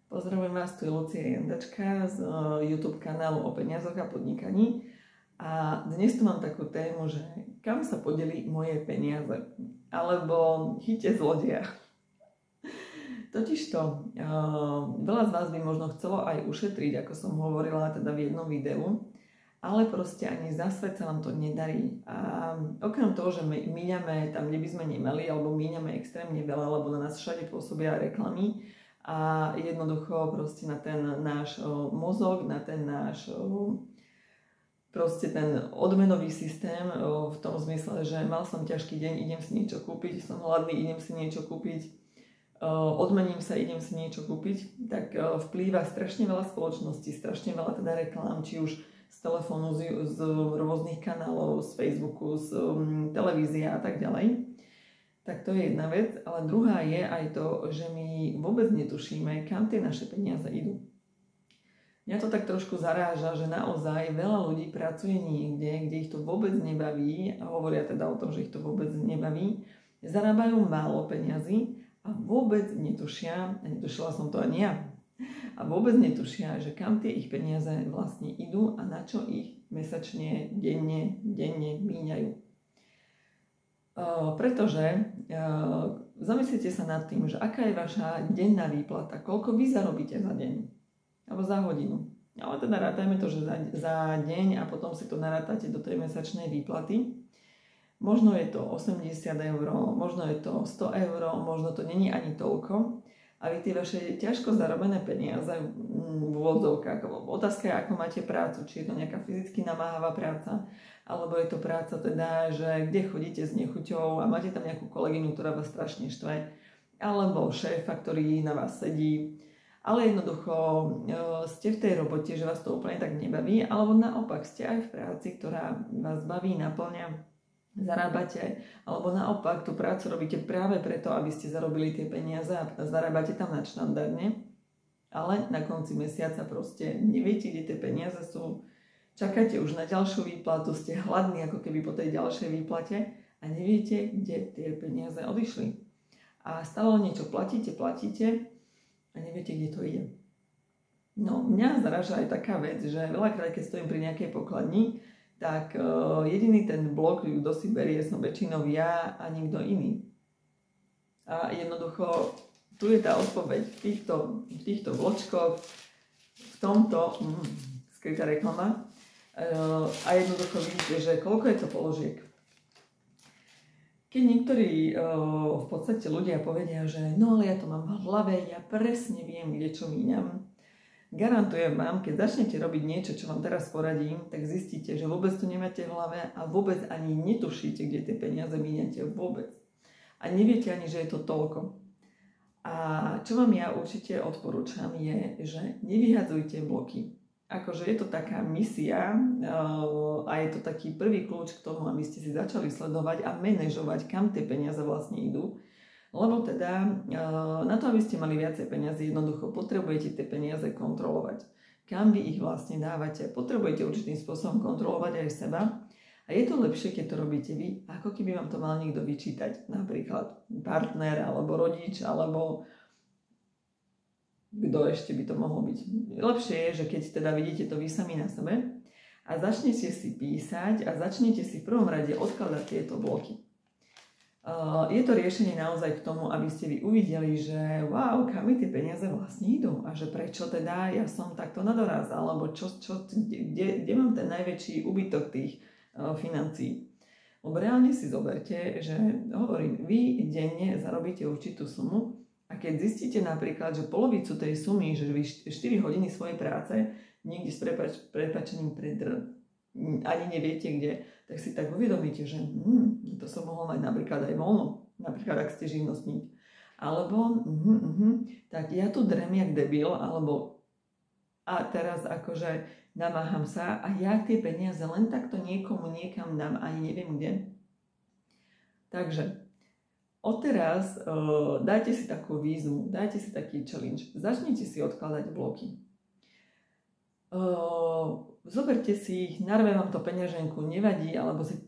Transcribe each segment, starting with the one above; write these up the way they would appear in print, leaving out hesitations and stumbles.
Pozdravujem vás, tu je Lucia Jandačka z YouTube kanálu o peniazoch a podnikaní. A dnes tu mám takú tému, že kam sa podeli moje peniaze, alebo chyťte zlodeja. Totižto veľa z vás by možno chcelo aj ušetriť, ako som hovorila teda v jednom videu, ale proste ani za svet sa vám to nedarí. A okrem toho, že míňame tam, kde by sme nemali, alebo míňame extrémne veľa, lebo na nás všade pôsobia reklamy, a jednoducho proste na ten náš mozog, na ten náš proste ten odmenový systém v tom zmysle, že mal som ťažký deň, idem si niečo kúpiť, som hladný, idem si niečo kúpiť, odmením sa, idem si niečo kúpiť, tak vplýva strašne veľa spoločností, strašne veľa teda reklám, či už z telefónu, z rôznych kanálov, z Facebooku, z televízie a tak ďalej. Tak to je jedna vec, ale druhá je aj to, že my vôbec netušíme, kam tie naše peniaze idú. Mňa to tak trošku zaráža, že naozaj veľa ľudí pracuje niekde, kde ich to vôbec nebaví, a hovoria teda o tom, že ich to vôbec nebaví, zarábajú málo peňazí a vôbec netušia, a netušila som to ani ja, a vôbec netušia, že kam tie ich peniaze vlastne idú a na čo ich mesačne, denne míňajú. Pretože zamyslite sa nad tým, že aká je vaša denná výplata, koľko vy zarobíte za deň alebo za hodinu. Ale teda rátajme to, že za deň a potom si to narátate do tej mesačnej výplaty. Možno je to 80 eur, možno je to 100 eur, možno to není ani toľko. A vy tie vaše ťažko zarobené peniaze v úvodzovkách, otázka je, ako máte prácu, či je to nejaká fyzicky namáhavá práca, alebo je to práca teda, že kde chodíte s nechuťou a máte tam nejakú kolegyňu, ktorá vás strašne štve, alebo šéfa, ktorý na vás sedí, ale jednoducho ste v tej robote, že vás to úplne tak nebaví, alebo naopak ste aj v práci, ktorá vás baví, naplňa, zarábate, alebo naopak tú prácu robíte práve preto, aby ste zarobili tie peniaze a zarábate tam nadštandardne, ale na konci mesiaca proste neviete, kde tie peniaze sú, čakáte už na ďalšiu výplatu, ste hladní ako keby po tej ďalšej výplate a neviete, kde tie peniaze odišli. A stále niečo platíte a neviete, kde to ide. No, mňa zaráža aj taká vec, že veľakrát, keď stojím pri nejakej pokladni, tak jediný ten blok, kto si berie, som väčšinou ja a nikto iný. A jednoducho, tu je tá odpoveď v týchto bločkoch, v tomto, skrytá reklama, a jednoducho vidíte, že koľko je to položiek. Keď niektorí v podstate ľudia povedia, že no ale ja to mám v hlave, ja presne viem, kde čo míňam, garantujem vám, keď začnete robiť niečo, čo vám teraz poradím, tak zistíte, že vôbec to nemáte v hlave a vôbec ani netušíte, kde tie peniaze míňate vôbec. A neviete ani, že je to toľko. A čo vám ja určite odporúčam je, že nevyhadzujte bloky. Akože je to taká misia a je to taký prvý kľúč k tomu, aby ste si začali sledovať a manažovať, kam tie peniaze vlastne idú. Lebo teda na to, aby ste mali viacej peniazy, jednoducho potrebujete tie peniaze kontrolovať. Kam vy ich vlastne dávate? Potrebujete určitým spôsobom kontrolovať aj seba. A je to lepšie, keď to robíte vy, ako keby vám to mal niekto vyčítať. Napríklad partner, alebo rodič, alebo kto ešte by to mohol byť. Lepšie je, že keď teda vidíte to vy sami na sebe a začnete si písať a začnete si v prvom rade odkladať tieto bloky. Je to riešenie naozaj k tomu, aby ste vy uvideli, že wow, kam mi tie peniaze vlastne idú a že prečo teda ja som takto na doraz, alebo kde mám ten najväčší úbytok tých financií. Lebo reálne si zoberte, že hovorím, vy denne zarobíte určitú sumu a keď zistíte napríklad, že polovicu tej sumy, že vy 4 hodiny svojej práce niekde s prepáčením ani neviete kde, tak si tak uvedomíte, že to som mohol mať napríklad aj voľno, napríklad ak ste živnostník. Alebo tak ja tu drem jak debil, alebo a teraz akože namáham sa a ja tie peniaze len takto niekomu niekam dám, ani neviem kde. Takže odteraz dajte si takú výzvu, dajte si taký challenge, začnite si odkladať bloky. Zoberte si ich, narve vám to peňaženku, nevadí, alebo si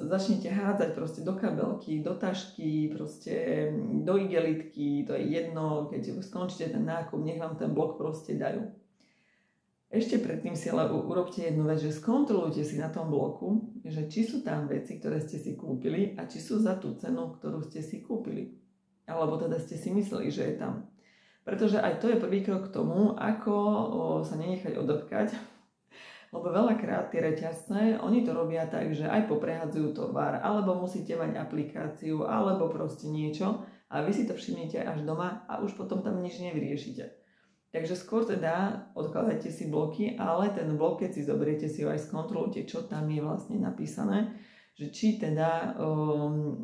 začnete hádzať proste do kabelky, do tašky, proste do igelitky, to je jedno, keď skončíte ten nákup, nech vám ten blok proste dajú. Ešte predtým si ale urobte jednu vec, že skontrolujte si na tom bloku, že či sú tam veci, ktoré ste si kúpili a či sú za tú cenu, ktorú ste si kúpili. Alebo teda ste si mysleli, že je tam. Pretože aj to je prvý krok k tomu, ako sa nenechať odrkať. Lebo veľakrát tie reťazce, oni to robia tak, že aj poprehadzujú tovar, alebo musíte mať aplikáciu, alebo proste niečo a vy si to všimnete až doma a už potom tam nič nevyriešite. Takže skôr teda odkladajte si bloky, ale ten blok, keď si zoberiete, si ho aj skontrolujte, čo tam je vlastne napísané, že či teda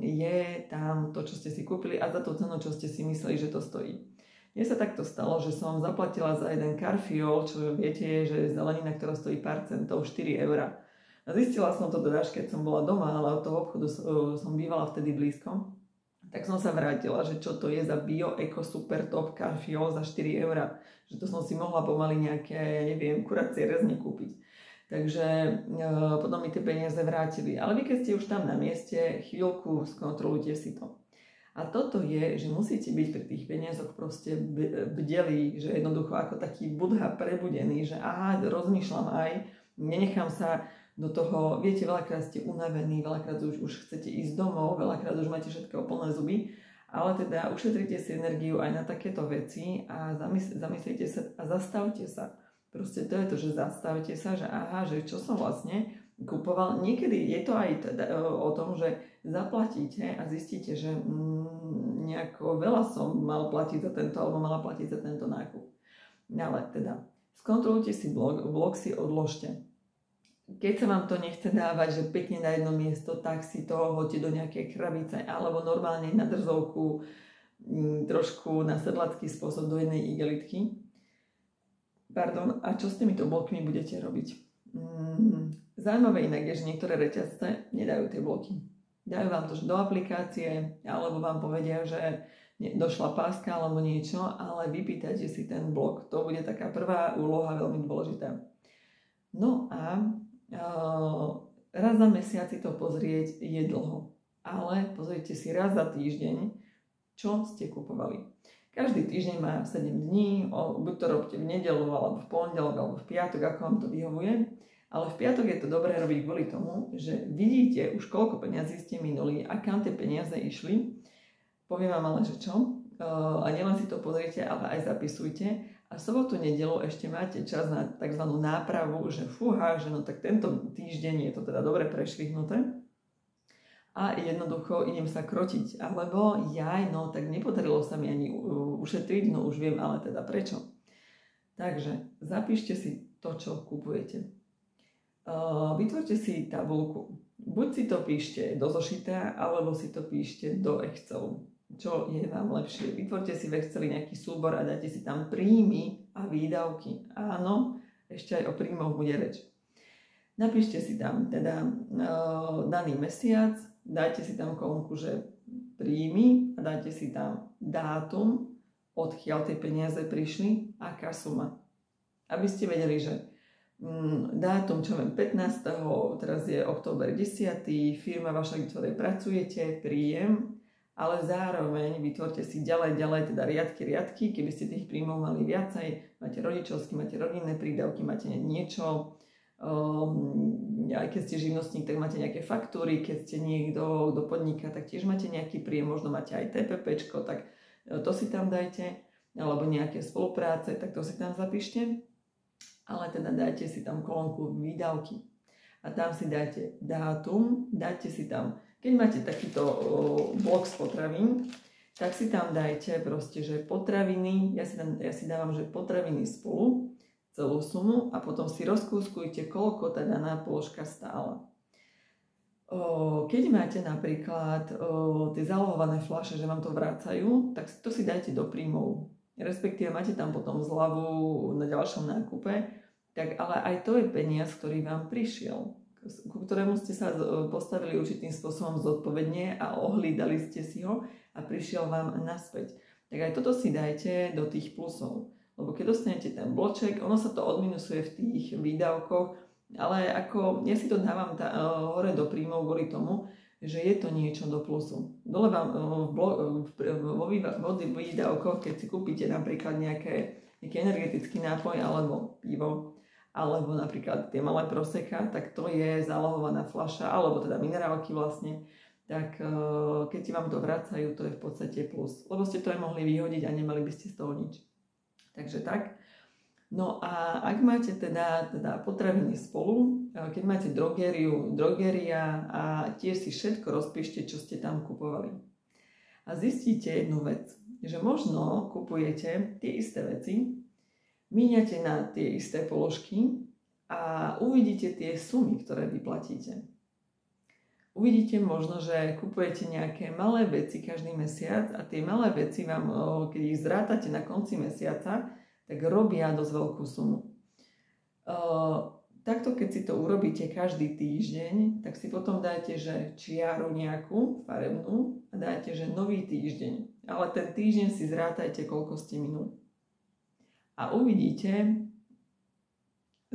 je tam to, čo ste si kúpili a za tú cenu, čo ste si mysleli, že to stojí. Mne sa takto stalo, že som zaplatila za jeden karfiol, čo viete, že je zelenina, ktorá stojí pár centov, 4 €. A zistila som to teda až keď som bola doma, ale od toho obchodu som bývala vtedy blízko. Tak som sa vrátila, že čo to je za bio, eco, super top karfiol za 4 €. Že to som si mohla pomaly nejaké, neviem, kuracie rezne kúpiť. Takže potom mi tie peniaze vrátili. Ale vy keď ste už tam na mieste, chvíľku skontrolujte si to. A toto je, že musíte byť pri tých peniazoch proste bdelí, že jednoducho ako taký Budha prebudený, že aha, rozmýšľam aj, nenechám sa do toho, viete, veľakrát ste unavení, veľakrát už chcete ísť domov, veľakrát už máte všetko plné zuby, ale teda ušetrite si energiu aj na takéto veci a zamyslite sa a zastavte sa. Proste to je to, že zastavte sa, že aha, že čo som vlastne kupoval. Niekedy je to aj teda o tom, že zaplatíte a zistíte, že nejako veľa som mal platiť za tento alebo mala platiť za tento nákup. Ale teda skontrolujte si blok si odložte. Keď sa vám to nechce dávať, že pekne na jedno miesto, tak si to hoďte do nejakej krabice alebo normálne na drzovku, trošku na sedlacký spôsob do jednej igelitky. Pardon, a čo s týmito blokmi budete robiť? Zaujímavé inak je, že niektoré reťazce nedajú tie bloky. Dajú vám to do aplikácie, alebo vám povedia, že došla páska alebo niečo, ale vypýtajte si ten blok. To bude taká prvá úloha veľmi dôležitá. No a raz za mesiac si to pozrieť je dlho, ale pozrite si raz za týždeň, čo ste kupovali. Každý týždeň má 7 dní, buď to robíte v nedeľu, alebo v pondelok, alebo v piatok, ako vám to vyhovuje, ale v piatok je to dobré robiť kvôli tomu, že vidíte už koľko peniazí ste minuli a kam tie peniaze išli. Poviem vám ale, že čo, a nielen si to pozrite, ale aj zapisujte. A v sobotu, nedelu ešte máte čas na tzv. Nápravu, že fúha, že no tak tento týždeň je to teda dobre prešvihnuté a jednoducho idem sa krotiť. Alebo no tak nepodarilo sa mi ani ušetriť, no už viem, ale teda prečo. Takže zapíšte si to, čo kupujete. Vytvorte si tabuľku. Buď si to píšte do zošita, alebo si to píšte do Excelu. Čo je vám lepšie? Vytvorte si v Exceli nejaký súbor a dajte si tam príjmy a výdavky. Áno, ešte aj o príjmoch bude reč. Napíšte si tam teda daný mesiac, dajte si tam kolónku, že príjmy a dajte si tam dátum, odkiaľ tie peniaze prišli, aká suma. Aby ste vedeli, že dátum, čo viem, 15. teraz je október 10. firma vaša, ktorej pracujete, príjem, ale zároveň vytvorte si ďalej, teda riadky, keby ste tých príjmov mali viacej, máte rodičovský, máte rodinné prídavky, máte niečo, aj keď ste živnostník, tak máte nejaké faktúry, keď ste niekto, kto podniká, tak tiež máte nejaký príjem, možno máte aj TPPčko, tak to si tam dajte, alebo nejaké spolupráce, tak to si tam zapíšte, ale teda dajte si tam kolónku výdavky a tam si dajte dátum, dajte si tam. Keď máte takýto blok z potravín, tak si tam dajte proste, že potraviny, ja si dávam, že potraviny spolu, celú sumu a potom si rozkúskujte, koľko tá daná položka stála. Keď máte napríklad tie zálohované fľaše, že vám to vracajú, tak to si dajte do príjmov. Respektíve máte tam potom zľavu na ďalšom nákupe, tak ale aj to je peniaz, ktorý vám prišiel, ku ktorému ste sa postavili určitým spôsobom zodpovedne a ohlídali ste si ho a prišiel vám naspäť. Tak aj toto si dajte do tých plusov. Lebo keď dostanete ten bloček, ono sa to odminusuje v tých výdavkoch, ale ako ja si to dávam hore do príjmov kvôli tomu, že je to niečo do plusu. Dole vám vo výdavkoch, keď si kúpite napríklad nejaký energetický nápoj alebo pivo, alebo napríklad tie malé proseka, tak to je zálohovaná fľaša, alebo teda minerálky vlastne, tak keď ti vám to vracajú, to je v podstate plus. Lebo ste to aj mohli vyhodiť a nemali by ste z toho nič. Takže tak. No a ak máte teda potraviny spolu, keď máte drogeria a tiež si všetko rozpíšte, čo ste tam kupovali. A zistíte jednu vec, že možno kupujete tie isté veci, míňate na tie isté položky a uvidíte tie sumy, ktoré vyplatíte. Uvidíte možno, že kupujete nejaké malé veci každý mesiac a tie malé veci vám, keď ich zrátate na konci mesiaca, tak robia dosť veľkú sumu. Takto, keď si to urobíte každý týždeň, tak si potom dáte, že čiaru nejakú farebnú a dáte, že nový týždeň. Ale ten týždeň si zrátajte, koľko ste minuli. A uvidíte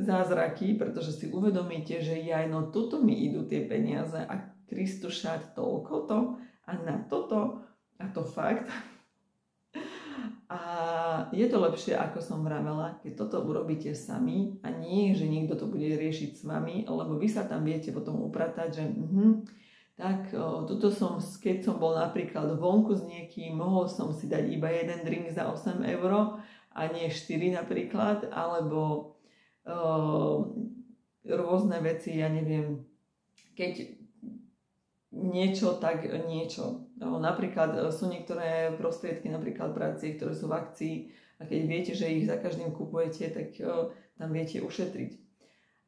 zázraky, pretože si uvedomíte, že no toto mi idú tie peniaze a Kristušát toľko to a na toto a to fakt. A je to lepšie, ako som vravela, keď toto urobíte sami a nie, že niekto to bude riešiť s vami, lebo vy sa tam viete potom upratať, že tuto som, keď som bol napríklad vonku s niekým, mohol som si dať iba jeden drink za 8 € a nie 4 napríklad, alebo rôzne veci, ja neviem, keď niečo, tak niečo. Napríklad sú niektoré prostriedky, napríklad práci, ktoré sú v akcii a keď viete, že ich za každým kupujete, tak tam viete ušetriť.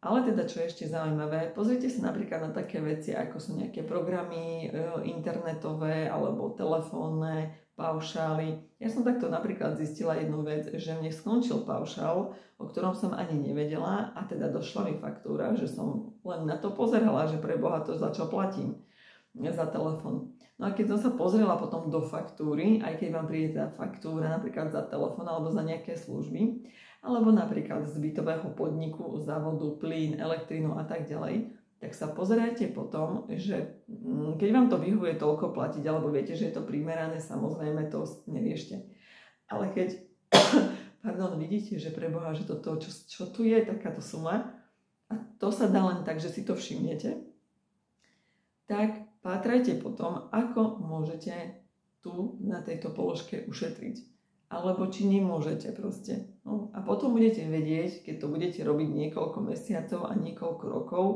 Ale teda, čo je ešte zaujímavé, pozrite sa napríklad na také veci, ako sú nejaké programy internetové alebo telefónne, paušály. Ja som takto napríklad zistila jednu vec, že mne skončil paušál, o ktorom som ani nevedela a teda došla mi faktúra, že som len na to pozerala, že pre Boha to za čo platím za telefón. No a keď som sa pozrela potom do faktúry, aj keď vám príde tá faktúra napríklad za telefón alebo za nejaké služby, alebo napríklad z bytového podniku, za vodu, plyn, elektrínu a tak ďalej, tak sa pozerajte potom, že keď vám to vyhovuje toľko platiť, alebo viete, že je to primerané, samozrejme to neriešte. Ale keď vidíte, že pre Boha, že toto, čo tu je, takáto suma, a to sa dá len tak, že si to všimnete, tak pátrajte potom, ako môžete tu na tejto položke ušetriť. Alebo či nemôžete proste. No, a potom budete vedieť, keď to budete robiť niekoľko mesiacov a niekoľko rokov,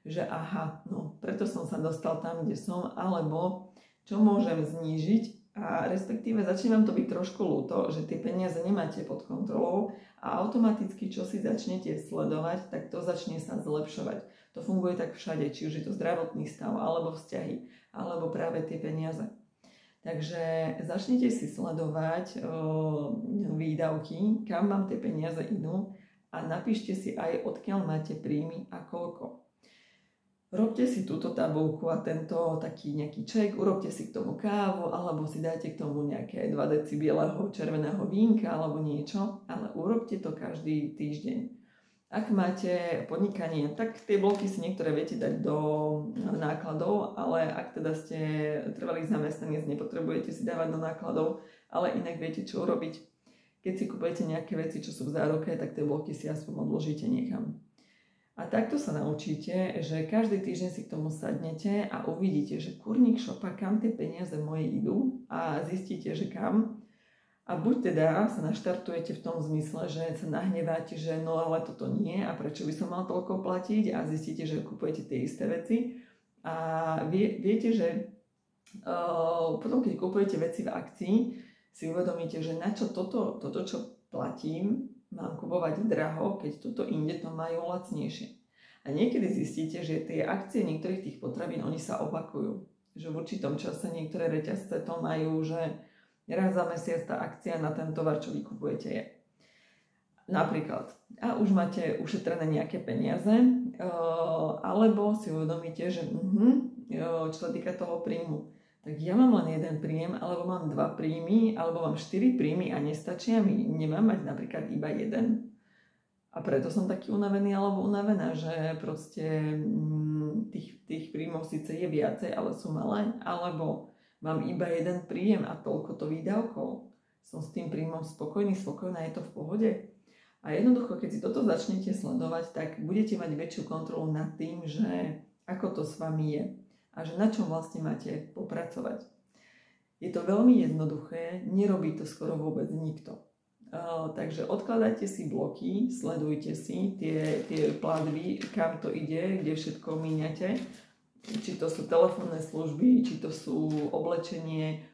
že aha, no preto som sa dostal tam, kde som, alebo čo môžem znížiť a respektíve začne vám to byť trošku ľúto, že tie peniaze nemáte pod kontrolou a automaticky, čo si začnete sledovať, tak to začne sa zlepšovať. To funguje tak všade, či už je to zdravotný stav, alebo vzťahy, alebo práve tie peniaze. Takže začnite si sledovať výdavky, kam vám tie peniaze idú a napíšte si aj, odkiaľ máte príjmy a koľko. Robte si túto tabuľku a tento taký nejaký ček, urobte si k tomu kávu, alebo si dajte k tomu nejaké 2 deci bieleho červeného vínka alebo niečo, ale urobte to každý týždeň. Ak máte podnikanie, tak tie bloky si niektoré viete dať do nákladov, ale ak teda ste trvalý zamestnanec, nepotrebujete si dávať do nákladov, ale inak viete, čo urobiť. Keď si kupujete nejaké veci, čo sú v záruke, tak tie bloky si aspoň odložíte niekam. A takto sa naučíte, že každý týždeň si k tomu sadnete a uvidíte, že kurník šopa, kam tie peniaze moje idú a zistíte, že kam. A buď teda sa naštartujete v tom zmysle, že sa nahneváte, že no ale toto nie a prečo by som mal toľko platiť a zistíte, že kupujete tie isté veci a viete, že potom keď kupujete veci v akcii, si uvedomíte, že na čo toto, čo platím, mám kupovať draho, keď toto inde to majú lacnejšie. A niekedy zistíte, že tie akcie niektorých tých potravín, oni sa opakujú. Že v určitom čase niektoré reťazce to majú, že raz za mesiac tá akcia na ten tovar, čo vykupujete, je. Napríklad. A už máte ušetrené nejaké peniaze, alebo si uvedomíte, že čo sa týka toho príjmu, tak ja mám len jeden príjem, alebo mám 2 príjmy, alebo mám 4 príjmy a nestačia mi. Nemám mať napríklad iba jeden. A preto som taký unavený alebo unavená, že proste tých príjmov síce je viacej, ale sú malé. Alebo mám iba jeden príjem a toľko to výdavkov. Som s tým príjmom spokojná, je to v pohode. A jednoducho, keď si toto začnete sledovať, tak budete mať väčšiu kontrolu nad tým, že ako to s vami je a že na čom vlastne máte popracovať. Je to veľmi jednoduché, nerobí to skoro vôbec nikto. Takže odkladajte si bloky, sledujte si tie platby, kam to ide, kde všetko míňate, či to sú telefónne služby, či to sú oblečenie.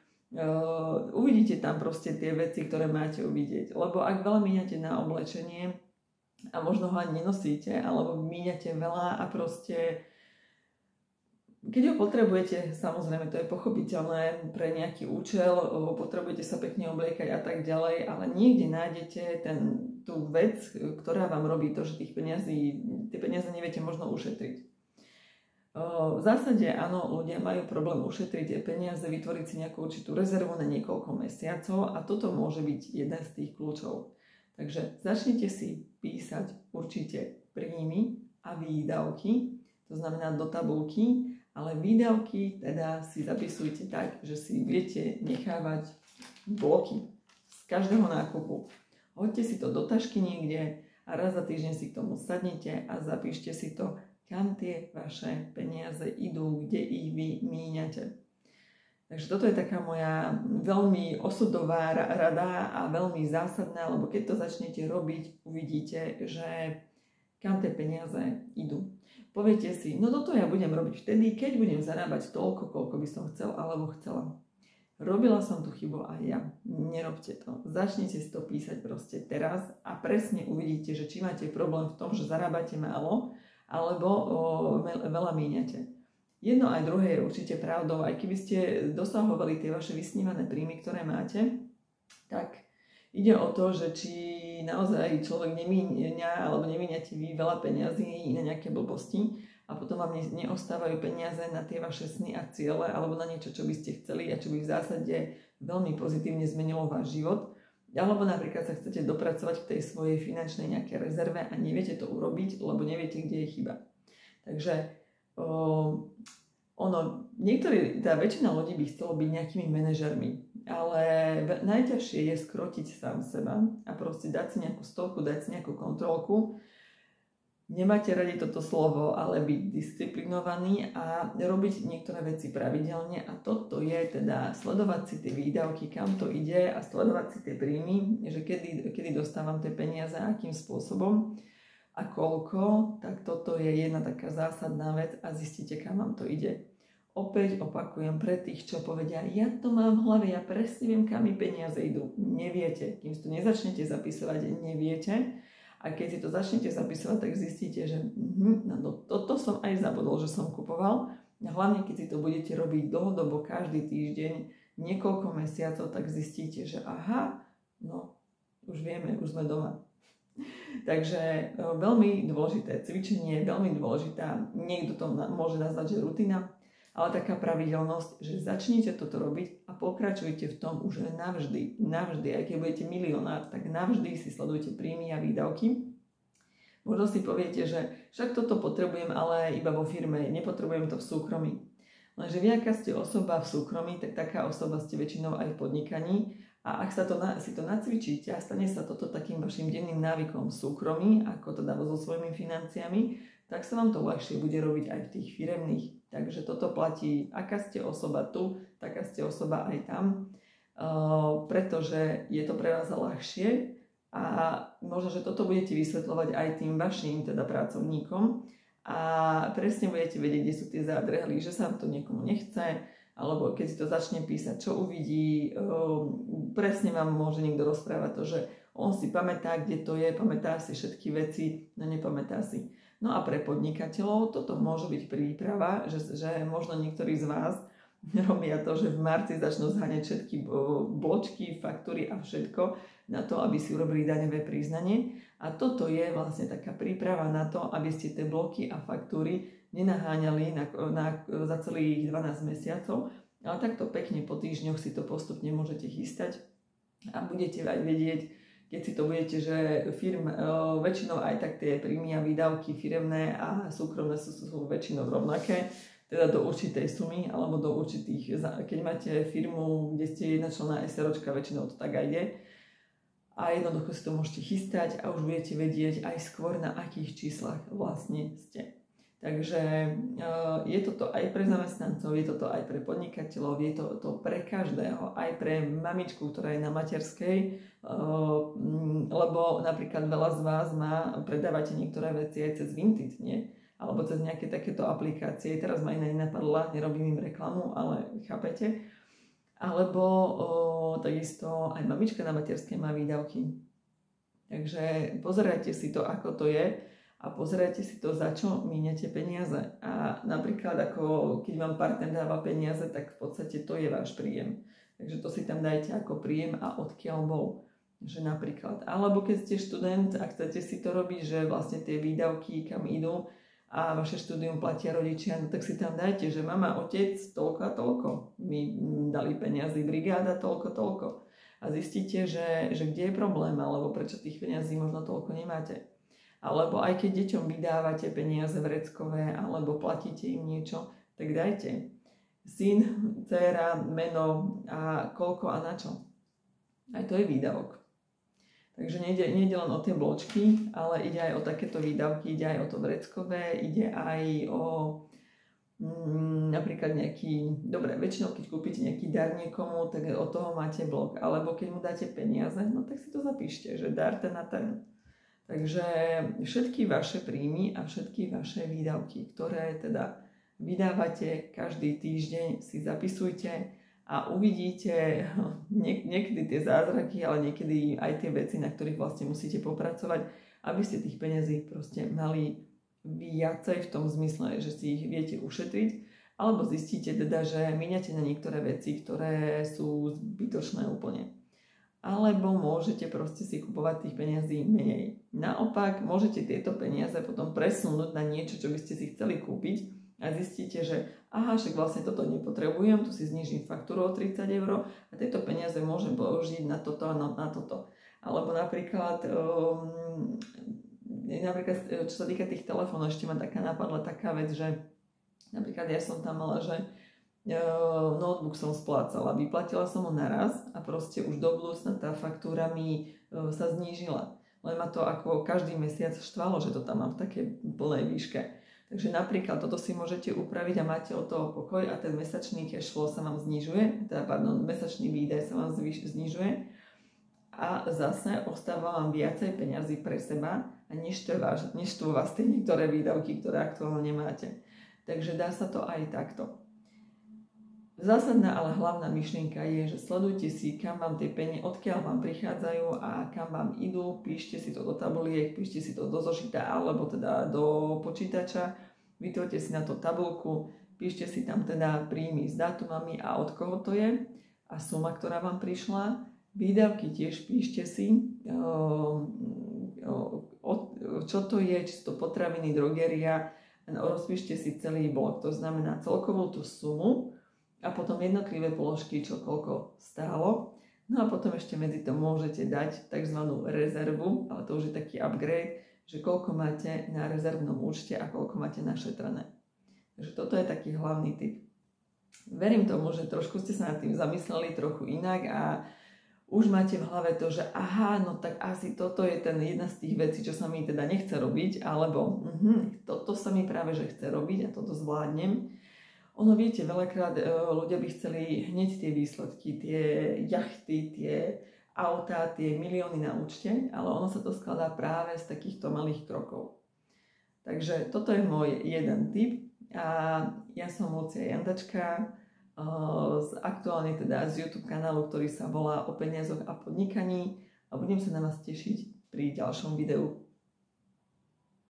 Uvidíte tam proste tie veci, ktoré máte uvidieť. Lebo ak veľa míňate na oblečenie a možno ho ani nenosíte, alebo míňate veľa a proste keď ho potrebujete, samozrejme to je pochopiteľné pre nejaký účel, potrebujete sa pekne obliekať a tak ďalej, ale niekde nájdete tú vec, ktorá vám robí to, že tie peniaze neviete možno ušetriť. V zásade áno, ľudia majú problém ušetriť tie peniaze, vytvoriť si nejakú určitú rezervu na niekoľko mesiacov a toto môže byť jeden z tých kľúčov. Takže začnite si písať určite príjmy a výdavky, to znamená do tabuľky, ale výdavky teda si zapisujte tak, že si budete nechávať bloky z každého nákupu. Hoďte si to do tašky niekde a raz za týždeň si k tomu sadnite a zapíšte si to, kam tie vaše peniaze idú, kde ich vy míňate. Takže toto je taká moja veľmi osudová rada a veľmi zásadná, lebo keď to začnete robiť, uvidíte, že kam tie peniaze idú. Poviete si, no toto ja budem robiť vtedy, keď budem zarábať toľko, koľko by som chcel alebo chcela. Robila som tú chybu aj ja. Nerobte to. Začnite si to písať proste teraz a presne uvidíte, že či máte problém v tom, že zarábate málo alebo veľa míňate. Jedno aj druhé je určite pravdou. Aj keby ste dosahovali tie vaše vysnívané príjmy, ktoré máte, tak ide o to, že či naozaj človek nemíňa alebo nemíňate vy veľa peňazí na nejaké blbosti a potom vám neostávajú peniaze na tie vaše sny a ciele alebo na niečo, čo by ste chceli a čo by v zásade veľmi pozitívne zmenilo váš život. Alebo napríklad sa chcete dopracovať k tej svojej finančnej nejakej rezerve a neviete to urobiť, lebo neviete, kde je chyba. Takže väčšina ľudí by chcelo byť nejakými manažermi. Ale najťažšie je skrotiť sám seba a proste dať si nejakú stovku, dať si nejakú kontrolku. Nemáte radi toto slovo, ale byť disciplinovaný a robiť niektoré veci pravidelne a toto je teda sledovať si tie výdavky, kam to ide a sledovať si tie príjmy, že kedy dostávam tie peniaze, akým spôsobom a koľko, tak toto je jedna taká zásadná vec a zistíte, kam vám to ide. Opäť opakujem pre tých, čo povedia, ja to mám v hlave, ja presne viem, kam mi peniaze idú. Neviete. Kým si to nezačnete zapisovať, neviete. A keď si to začnete zapisovať, tak zistíte, že toto som aj zabudol, že som kupoval. A hlavne, keď si to budete robiť dlhodobo, každý týždeň, niekoľko mesiacov, tak zistíte, že aha, no, už vieme, už sme doma. Takže veľmi dôležité cvičenie, veľmi dôležitá, niekto to môže nazvať, že rutina, ale taká pravidelnosť, že začnite toto robiť a pokračujte v tom už navždy. Navždy, aj keď budete milionár, tak navždy si sledujte príjmy a výdavky. Možno si poviete, že však toto potrebujem, ale iba vo firme, nepotrebujem to v súkromí. Lenže vy, aká ste osoba v súkromí, tak taká osoba ste väčšinou aj v podnikaní. A ak si to nacvičíte a stane sa toto takým vašim denným návykom v súkromí, ako to dáva so svojimi financiami, tak sa vám to ľahšie bude robiť aj v tých firemných. Takže toto platí, aká ste osoba tu, taká ste osoba aj tam, pretože je to pre vás ľahšie a možno, že toto budete vysvetľovať aj tým vašim teda pracovníkom a presne budete vedieť, kde sú tie zádrhely, že sa to niekomu nechce, alebo keď si to začne písať, čo uvidí, presne vám môže niekto rozprávať to, že on si pamätá, kde to je, pamätá si všetky veci, no nepamätá si. No a pre podnikateľov toto môže byť príprava, že možno niektorí z vás robia to, že v marci začnú zháňať všetky bločky, faktúry a všetko na to, aby si urobili daňové priznanie. A toto je vlastne taká príprava na to, aby ste tie bloky a faktúry nenaháňali za celých 12 mesiacov, Ale takto pekne po týždňoch si to postupne môžete chystať a budete aj vedieť, keď si to budete, že väčšinou aj tak tie príjmy a výdavky firemné a súkromné sú väčšinou rovnaké, teda do určitej sumy alebo do určitých, keď máte firmu, kde ste jednočlenná SROčka, väčšinou to tak aj je. A jednoducho si to môžete chystať a už budete vedieť aj skôr, na akých číslach vlastne ste. Takže je toto aj pre zamestnancov, je toto aj pre podnikateľov, je to pre každého, aj pre mamičku, ktorá je na materskej, lebo napríklad veľa z vás predávate niektoré veci aj cez Vinted, nie? Alebo cez nejaké takéto aplikácie. Teraz ma iná nenapadla, nerobím im reklamu, ale chápete? Alebo takisto aj mamička na materskej má výdavky. Takže pozerajte si to, ako to je a pozerajte si to, za čo míňate peniaze. A napríklad, ako keď vám partner dáva peniaze, tak v podstate to je váš príjem. Takže to si tam dajte ako príjem a odkiaľ bol. Že napríklad. Alebo keď ste študent a chcete si to robiť, že vlastne tie výdavky kam idú a vaše štúdium platia rodičia, no tak si tam dajte, že mama, otec, toľko a toľko. Mi dali peniazy, brigáda, toľko. A zistíte, že kde je problém, alebo prečo tých peniazí možno toľko nemáte. Alebo aj keď deťom vydávate peniaze vreckové, alebo platíte im niečo, tak dajte. Syn, dcéra, meno a koľko a na čo. Aj to je výdavok. Takže nejde len o tie bločky, ale ide aj o takéto výdavky, ide aj o to vreckové, ide aj o napríklad dobre, väčšinou keď kúpite nejaký dar niekomu, tak od toho máte blok. Alebo keď mu dáte peniaze, no tak si to zapíšte, že dar ten a ten. Takže všetky vaše príjmy a všetky vaše výdavky, ktoré teda vydávate každý týždeň, si zapisujte a uvidíte niekedy tie zázraky, ale niekedy aj tie veci, na ktorých vlastne musíte popracovať, aby ste tých peniazí proste mali viacej v tom zmysle, že si ich viete ušetriť, alebo zistíte teda, že míňate na niektoré veci, ktoré sú zbytočné úplne. Alebo môžete proste si kupovať tých peniazí menej. Naopak, môžete tieto peniaze potom presunúť na niečo, čo by ste si chceli kúpiť, a zistíte, že aha, však vlastne toto nepotrebujem, tu si znižím faktúru o 30 € a tieto peniaze môžem použiť na toto a na toto. Alebo napríklad, čo sa týka tých telefónov, ešte ma napadla taká vec, že napríklad ja som tam mala, že notebook som splácala, vyplatila som ho naraz a proste už do budúcna tá faktúra mi sa znížila. Len ma to ako každý mesiac štvalo, že to tam mám v takej plnej výške. Takže napríklad toto si môžete upraviť a máte od toho pokoj a ten mesačný cash flow sa vám znižuje, mesačný výdaj sa vám znižuje a zase ostáva vám viacej peňazí pre seba a neštú vás tie niektoré výdavky, ktoré aktuálne nemáte. Takže dá sa to aj takto. Zásadná, ale hlavná myšlienka je, že sledujte si, kam vám tie peniaze, odkiaľ vám prichádzajú a kam vám idú, píšte si to do tabuliek, píšte si to do zošita alebo teda do počítača, vytvorte si na to tabulku, píšte si tam teda príjmy s dátumami a od koho to je a suma, ktorá vám prišla. Výdavky tiež píšte si, čo to je, či sú to potraviny, drogeria, rozpíšte si celý blok, to znamená celkovú tú sumu, a potom jednotlivé položky, čo koľko stálo. No a potom ešte medzi to môžete dať tzv. Rezervu, ale to už je taký upgrade, že koľko máte na rezervnom účte a koľko máte našetrené. Takže toto je taký hlavný tip. Verím tomu, že trošku ste sa nad tým zamysleli trochu inak a už máte v hlave to, že aha, no tak asi toto je jedna z tých vecí, čo sa mi teda nechce robiť, alebo toto sa mi práve že chce robiť a toto zvládnem. Ono, viete, veľakrát ľudia by chceli hneď tie výsledky, tie jachty, tie autá, tie milióny na účte, ale ono sa to skladá práve z takýchto malých krokov. Takže toto je môj jeden tip a ja som Lucia Jandačka aktuálne teda z YouTube kanálu, ktorý sa volá O peniazoch a podnikaní a budem sa na vás tešiť pri ďalšom videu.